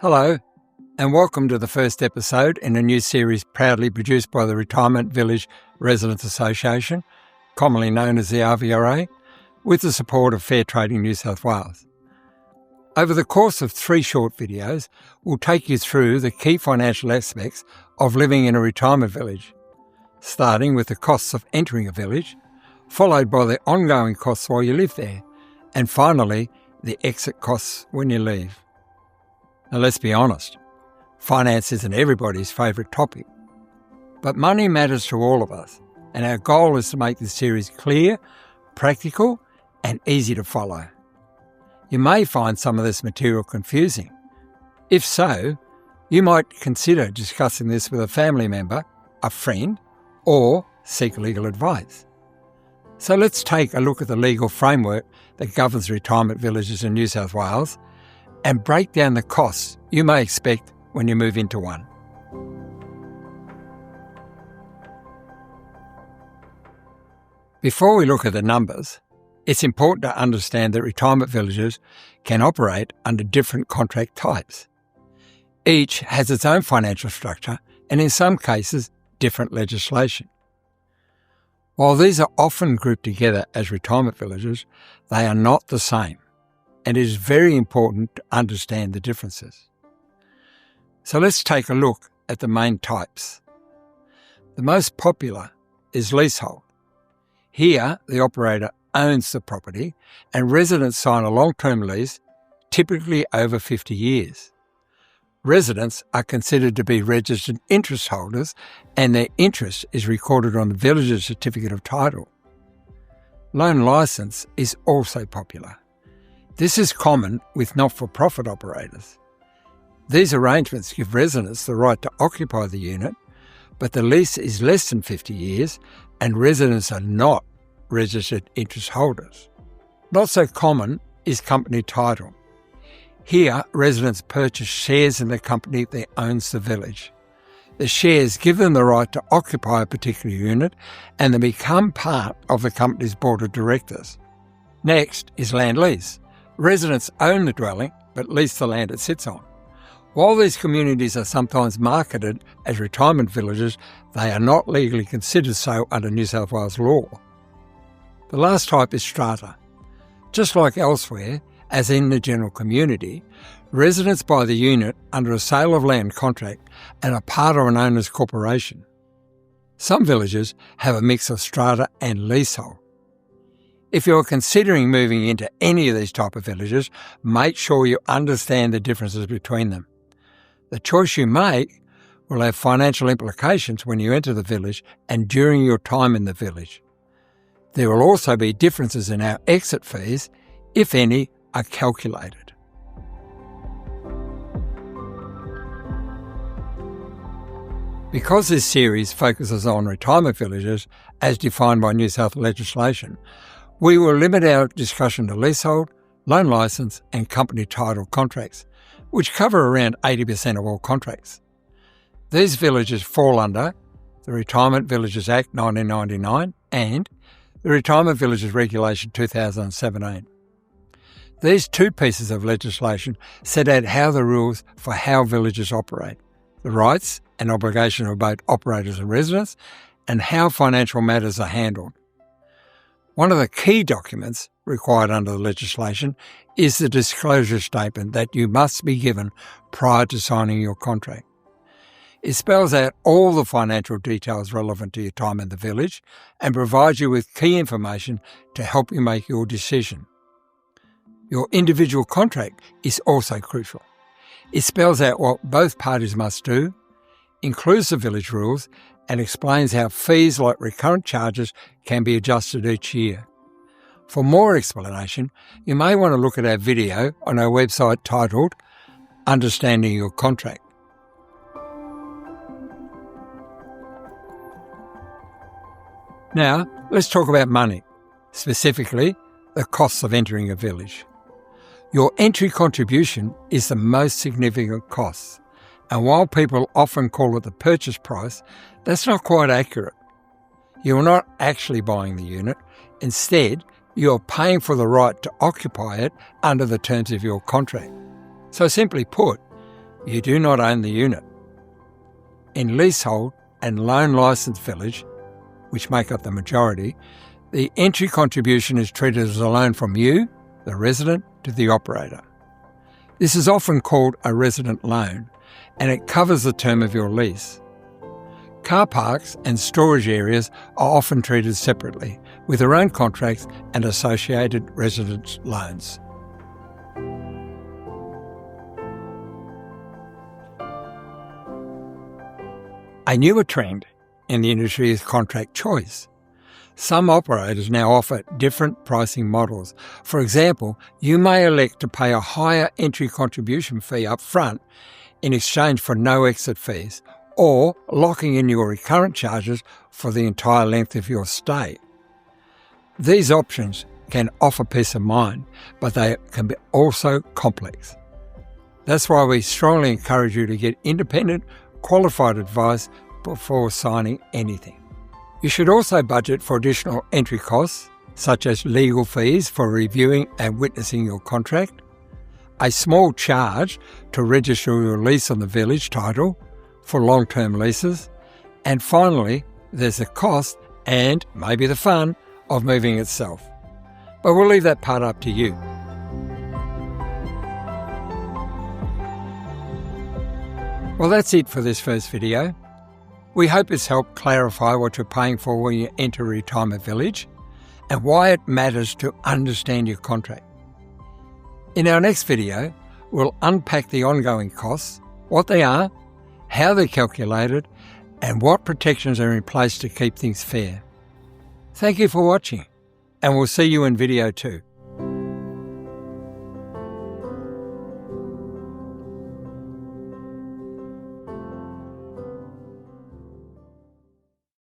Hello, and welcome to the first episode in a new series proudly produced by the Retirement Village Residents Association, commonly known as the RVRA, with the support of Fair Trading New South Wales. Over the course of 3 short videos, we'll take you through the key financial aspects of living in a retirement village, starting with the costs of entering a village, followed by the ongoing costs while you live there, and finally, the exit costs when you leave. Now let's be honest, finance isn't everybody's favourite topic. But money matters to all of us, and our goal is to make this series clear, practical and easy to follow. You may find some of this material confusing. If so, you might consider discussing this with a family member, a friend, or seek legal advice. So let's take a look at the legal framework that governs retirement villages in New South Wales and break down the costs you may expect when you move into one. Before we look at the numbers, it's important to understand that retirement villages can operate under different contract types. Each has its own financial structure and in some cases different legislation. While these are often grouped together as retirement villages, they are not the same, and it is very important to understand the differences. So let's take a look at the main types. The most popular is leasehold. Here, the operator owns the property and residents sign a long-term lease, typically over 50 years. Residents are considered to be registered interest holders and their interest is recorded on the village's certificate of title. Loan licence is also popular. This is common with not-for-profit operators. These arrangements give residents the right to occupy the unit, but the lease is less than 50 years and residents are not registered interest holders. Not so common is company title. Here, residents purchase shares in the company that owns the village. The shares give them the right to occupy a particular unit and they become part of the company's board of directors. Next is land lease. Residents own the dwelling but lease the land it sits on. While these communities are sometimes marketed as retirement villages, they are not legally considered so under New South Wales law. The last type is strata. Just like elsewhere, as in the general community, residents buy the unit under a sale of land contract and are part of an owner's corporation. Some villages have a mix of strata and leasehold. If you're considering moving into any of these type of villages, make sure you understand the differences between them. The choice you make will have financial implications when you enter the village and during your time in the village. There will also be differences in how exit fees, if any, are calculated. Because this series focuses on retirement villages as defined by New South legislation, we will limit our discussion to leasehold, loan licence and company title contracts, which cover around 80% of all contracts. These villages fall under the Retirement Villages Act 1999 and the Retirement Villages Regulation 2017. These 2 pieces of legislation set out how the rules for how villages operate, the rights and obligations of both operators and residents, and how financial matters are handled. One of the key documents required under the legislation is the disclosure statement that you must be given prior to signing your contract. It spells out all the financial details relevant to your time in the village and provides you with key information to help you make your decision. Your individual contract is also crucial. It spells out what both parties must do, includes the village rules, and explains how fees like recurrent charges can be adjusted each year. For more explanation, you may want to look at our video on our website titled Understanding Your Contract. Now, let's talk about money, specifically the costs of entering a village. Your entry contribution is the most significant cost, and while people often call it the purchase price, that's not quite accurate. You are not actually buying the unit. Instead, you are paying for the right to occupy it under the terms of your contract. So simply put, you do not own the unit. In leasehold and loan licensed village, which make up the majority, the entry contribution is treated as a loan from you, the resident, to the operator. This is often called a resident loan, and it covers the term of your lease. Car parks and storage areas are often treated separately, with their own contracts and associated residence loans. A newer trend in the industry is contract choice. Some operators now offer different pricing models. For example, you may elect to pay a higher entry contribution fee up front in exchange for no exit fees, or locking in your recurrent charges for the entire length of your stay. These options can offer peace of mind, but they can be also complex. That's why we strongly encourage you to get independent, qualified advice before signing anything. You should also budget for additional entry costs, such as legal fees for reviewing and witnessing your contract, a small charge to register your lease on the village title for long-term leases, and finally, there's the cost and maybe the fun of moving itself. But we'll leave that part up to you. Well, that's it for this first video. We hope it's helped clarify what you're paying for when you enter a retirement village and why it matters to understand your contract. In our next video, we'll unpack the ongoing costs, what they are, how they're calculated, and what protections are in place to keep things fair. Thank you for watching, and we'll see you in video 2.